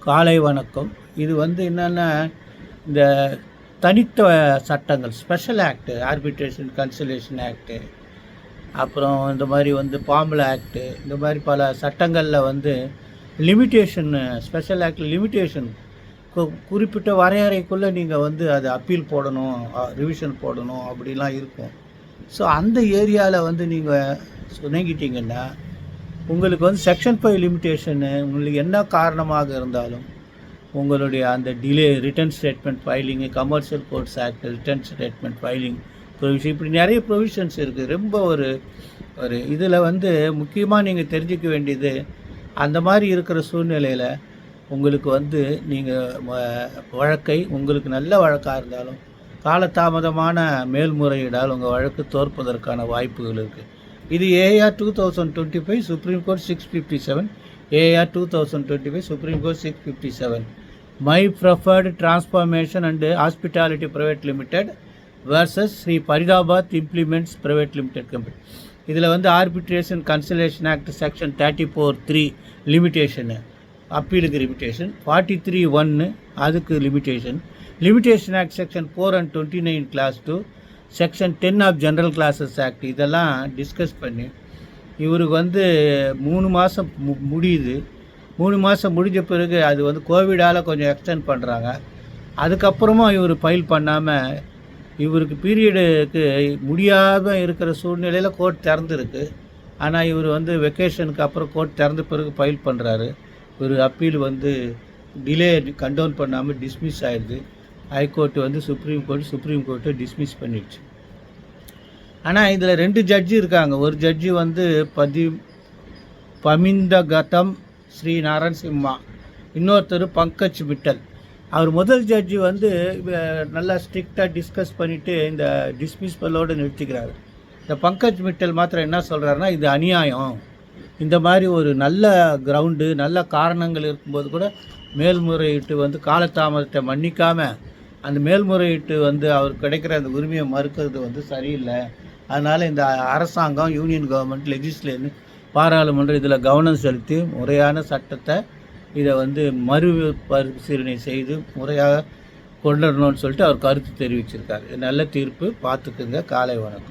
காலை வணக்கம். இது என்னன்னா, இந்த தனித்த சட்டங்கள், special act, arbitration conciliation act, அப்புறம் இந்த மாதிரி பாம்புலா ஆக்ட், இந்த மாதிரி பல சட்டங்களில் லிமிட்டேஷன், ஸ்பெஷல் ஆக்டில் லிமிட்டேஷன், குறிப்பிட்ட வரையறைக்குள்ளே நீங்கள் அதை அப்பீல் போடணும், ரிவிஷன் போடணும் அப்படிலாம் இருக்கும். ஸோ அந்த ஏரியாவில் நீங்கள் சொன்னங்கிட்டிங்கன்னா உங்களுக்கு செக்ஷன் 5 லிமிட்டேஷனு உங்களுக்கு என்ன காரணமாக இருந்தாலும் உங்களுடைய அந்த delay, return statement filing, commercial courts act, return statement filing provision, இப்படி நிறைய ப்ரொவிஷன்ஸ் இருக்குது. ரொம்ப ஒரு இதில் முக்கியமாக நீங்கள் தெரிஞ்சிக்க வேண்டியது, அந்த மாதிரி இருக்கிற சூழ்நிலையில் உங்களுக்கு நீங்கள் வழக்கை, உங்களுக்கு நல்ல வழக்காக இருந்தாலும் காலதாமதமான மேல்முறையீடால் உங்கள் வழக்கு தோற்பதற்கான வாய்ப்புகள் இருக்குது. இது AR 2025 supreme court 657, AR 2025 supreme court 657, my preferred transformation and hospitality private limited versus Sri Faridabad implements private limited company. இதில் arbitration conciliation act section 34(3) limitation, அப்பீலுக்கு லிமிட்டேஷன், 43(1) அதுக்கு limitation act section 4 and 29 class 2, செக்ஷன் 10 ஆஃப் ஜென்ரல் கிளாஸஸ் ஆக்ட், இதெல்லாம் discuss பண்ணி இவருக்கு 3 மாதம் முடியுது. 3 மாதம் முடிஞ்ச பிறகு அது கோவிடால் கொஞ்சம் எக்ஸ்டெண்ட் பண்ணுறாங்க. அதுக்கப்புறமா இவர் ஃபைல் பண்ணாமல் இவருக்கு பீரியடுக்கு முடியாமல் இருக்கிற சூழ்நிலையில் கோர்ட் திறந்துருக்கு. ஆனால் இவர் வெக்கேஷனுக்கு அப்புறம் கோர்ட் திறந்த பிறகு ஃபைல் பண்ணுறாரு. ஒரு அப்பீல் டிலே கண்டோன் பண்ணாமல் டிஸ்மிஸ் ஆகிடுது. ஹைகோர்ட்டு சுப்ரீம் கோர்ட்டு டிஸ்மிஸ் பண்ணிடுச்சு. ஆனால் இதில் 2 ஜட்ஜி இருக்காங்க. ஒரு ஜட்ஜி பமிந்தகதம் ஸ்ரீ நரசிம்மா, இன்னொருத்தர் பங்கஜ் மிட்டல். அவர் முதல் ஜட்ஜி நல்லா ஸ்ட்ரிக்டாக டிஸ்கஸ் பண்ணிவிட்டு இந்த டிஸ்மிஸ்பலோடு நிறுத்திக்கிறாரு. இந்த பங்கஜ் மிட்டல் மாத்திரம் என்ன சொல்கிறாருன்னா, இது அநியாயம், இந்த மாதிரி ஒரு நல்ல கிரவுண்டு, நல்ல காரணங்கள் இருக்கும்போது கூட மேல்முறையீட்டு காலதாமதத்தை மன்னிக்காமல் அந்த மேல்முறையீட்டு அவருக்கு கிடைக்கிற அந்த உரிமையை மறுக்கிறது சரியில்லை. அதனால் இந்த அரசாங்கம், யூனியன் கவர்மெண்ட், லெஜிஸ்லேஷன், பாராளுமன்றம் இதில் கவனம் செலுத்தி முறையான சட்டத்தை இதை மறு பரிசீலனை செய்து முறையாக கொண்டு வரணும்னு சொல்லிட்டு அவர் கருத்து தெரிவிச்சிருக்காரு. நல்ல தீர்ப்பு, பார்த்துக்குங்க. காலை வணக்கம்.